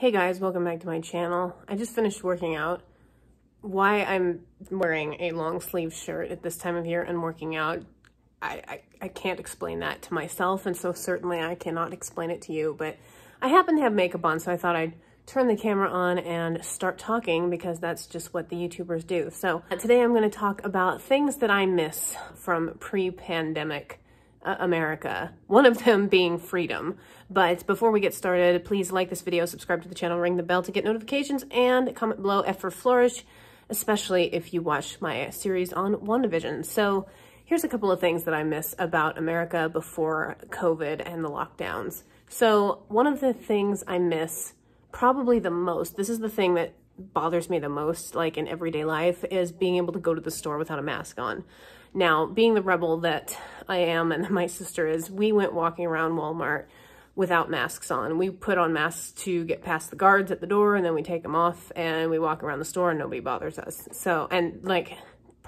Hey guys, welcome back to my channel. I just finished working out. Why I'm wearing a long sleeve shirt at this time of year and working out, I can't explain that to myself, and so certainly I cannot explain it to you, but I happen to have makeup on, so I thought I'd turn the camera on and start talking because that's just what the YouTubers do. So today I'm going to talk about things that I miss from pre-pandemic America, one of them being freedom. But before we get started, please like this video, subscribe to the channel, ring the bell to get notifications, and comment below F for Flourish, especially if you watch my series on WandaVision. So here's a couple of things that I miss about America before COVID and the lockdowns. So one of the things I miss probably the most, this is the thing that bothers me the most, like in everyday life, is being able to go to the store without a mask on. Now, being the rebel that I am and my sister is, we went walking around Walmart without masks on. We put on masks to get past the guards at the door, and then we take them off and we walk around the store and nobody bothers us. So, and like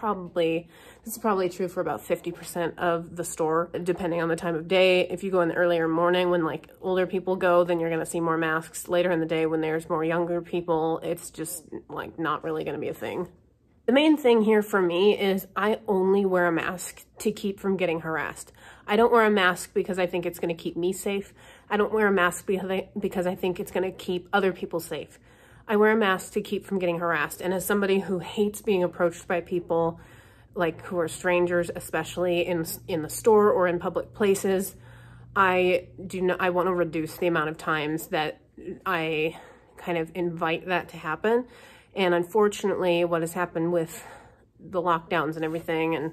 this is probably true for about 50% of the store, depending on the time of day. If you go in the earlier morning when like older people go, then you're gonna see more masks. Later in the day when there's more younger people, it's just like not really gonna be a thing. The main thing here for me is I only wear a mask to keep from getting harassed. I don't wear a mask because I think it's going to keep me safe. I don't wear a mask because I think it's going to keep other people safe. I wear a mask to keep from getting harassed. And as somebody who hates being approached by people like who are strangers, especially in the store or in public places, I want to reduce the amount of times that I kind of invite that to happen. And unfortunately, what has happened with the lockdowns and everything and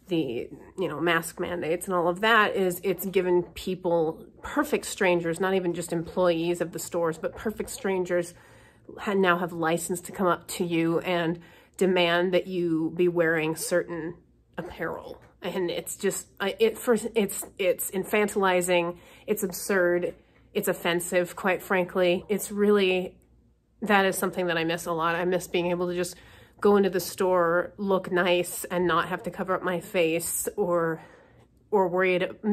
the, mask mandates and all of that is it's given people, perfect strangers, not even just employees of the stores, but perfect strangers now have license to come up to you and demand that you be wearing certain apparel. And it's just, it's infantilizing, it's absurd, it's offensive, quite frankly. It's really, that is something that I miss a lot. I miss being able to just go into the store, look nice, and not have to cover up my face or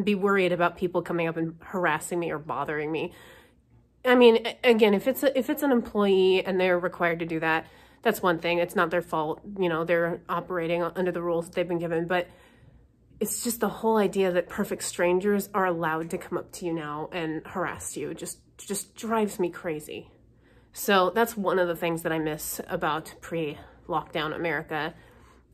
be worried about people coming up and harassing me or bothering me. I mean, again, if it's an employee and they're required to do that, that's one thing. It's not their fault. They're operating under the rules that they've been given. But it's just the whole idea that perfect strangers are allowed to come up to you now and harass you. Just drives me crazy. So that's one of the things that I miss about pre-lockdown America.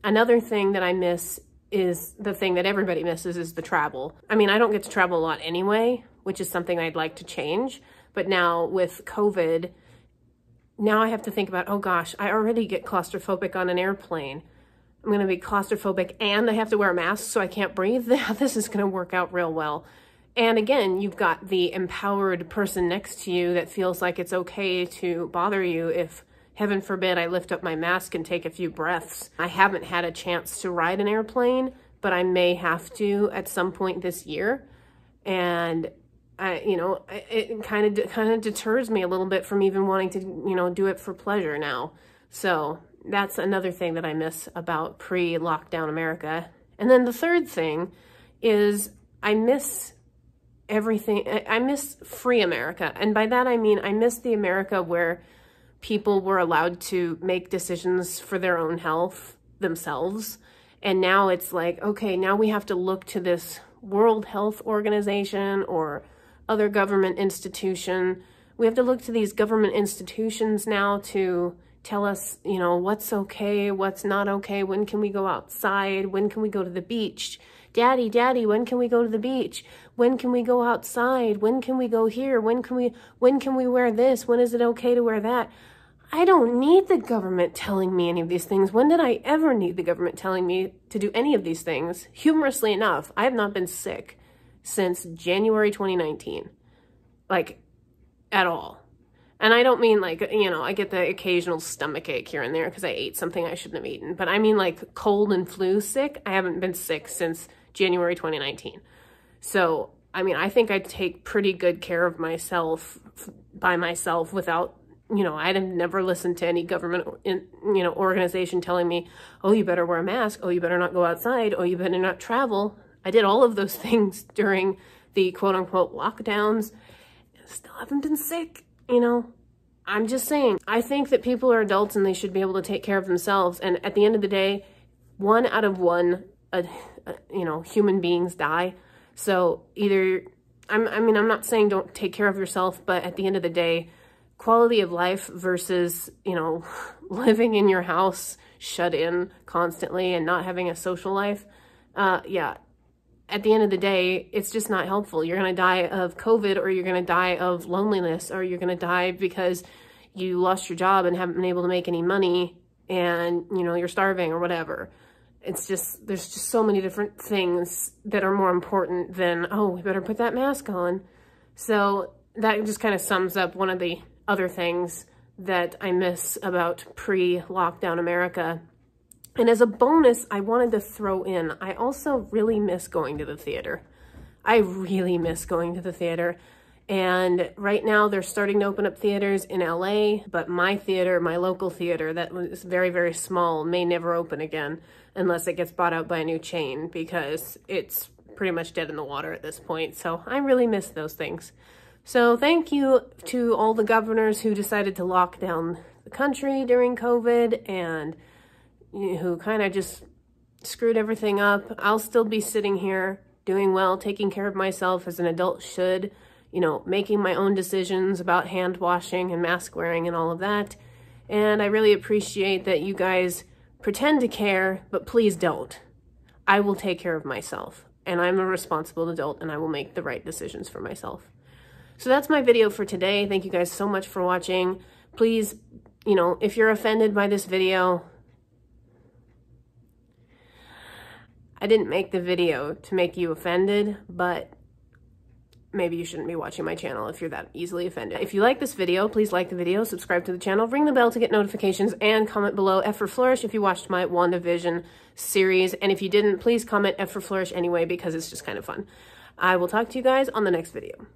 Another thing that I miss is the thing that everybody misses is the travel. I mean, I don't get to travel a lot anyway, which is something I'd like to change. But now with COVID, now I have to think about, oh gosh, I already get claustrophobic on an airplane. I'm going to be claustrophobic and I have to wear a mask so I can't breathe. This is going to work out real well. And again, you've got the empowered person next to you that feels like it's okay to bother you if, heaven forbid, I lift up my mask and take a few breaths. I haven't had a chance to ride an airplane, but I may have to at some point this year. And it kind of deters me a little bit from even wanting to, do it for pleasure now. So that's another thing that I miss about pre-lockdown America. And then the third thing is I miss everything. I miss free America. And by that, I mean, I miss the America where people were allowed to make decisions for their own health themselves. And now it's like, okay, now we have to look to this World Health Organization or other government institution. We have to look to these government institutions now to tell us, what's okay, what's not okay. When can we go outside? When can we go to the beach? Daddy, when can we go to the beach? When can we go outside? When can we go here? When can we wear this? When is it okay to wear that? I don't need the government telling me any of these things. When did I ever need the government telling me to do any of these things? Humorously enough, I have not been sick since January 2019, like at all. And I don't mean like, I get the occasional stomach ache here and there because I ate something I shouldn't have eaten. But I mean like cold and flu sick. I haven't been sick since January 2019. So, I mean, I think I take pretty good care of myself by myself without, I'd have never listened to any government, organization telling me, oh, you better wear a mask. Oh, you better not go outside. Oh, you better not travel. I did all of those things during the quote unquote lockdowns. Still haven't been sick, I'm just saying, I think that people are adults and they should be able to take care of themselves. And at the end of the day, 1 out of 1, you know, human beings die. So either, I mean, I'm not saying don't take care of yourself, but at the end of the day, quality of life versus, you know, living in your house shut in constantly and not having a social life. Yeah, at the end of the day, it's just not helpful. You're going to die of COVID, or you're going to die of loneliness, or you're going to die because you lost your job and haven't been able to make any money and, you know, you're starving or whatever. It's just, there's just so many different things that are more important than, oh, we better put that mask on. So that just kind of sums up one of the other things that I miss about pre-lockdown America. And as a bonus, I wanted to throw in, I also really miss going to the theater. I really miss going to the theater. And right now they're starting to open up theaters in LA, but my theater, my local theater that was very, very small, may never open again unless it gets bought out by a new chain, because it's pretty much dead in the water at this point. So I really miss those things. So thank you to all the governors who decided to lock down the country during COVID and who kind of just screwed everything up. I'll still be sitting here doing well, taking care of myself as an adult should, you know, making my own decisions about hand washing and mask wearing and all of that. And I really appreciate that you guys pretend to care, but please don't. I will take care of myself, and I'm a responsible adult, and I will make the right decisions for myself. So that's my video for today. Thank you guys so much for watching. Please, you know, if you're offended by this video, I didn't make the video to make you offended, but maybe you shouldn't be watching my channel if you're that easily offended. If you like this video, please like the video, subscribe to the channel, ring the bell to get notifications, and comment below F for Flourish if you watched my WandaVision series. And if you didn't, please comment F for Flourish anyway, because it's just kind of fun. I will talk to you guys on the next video.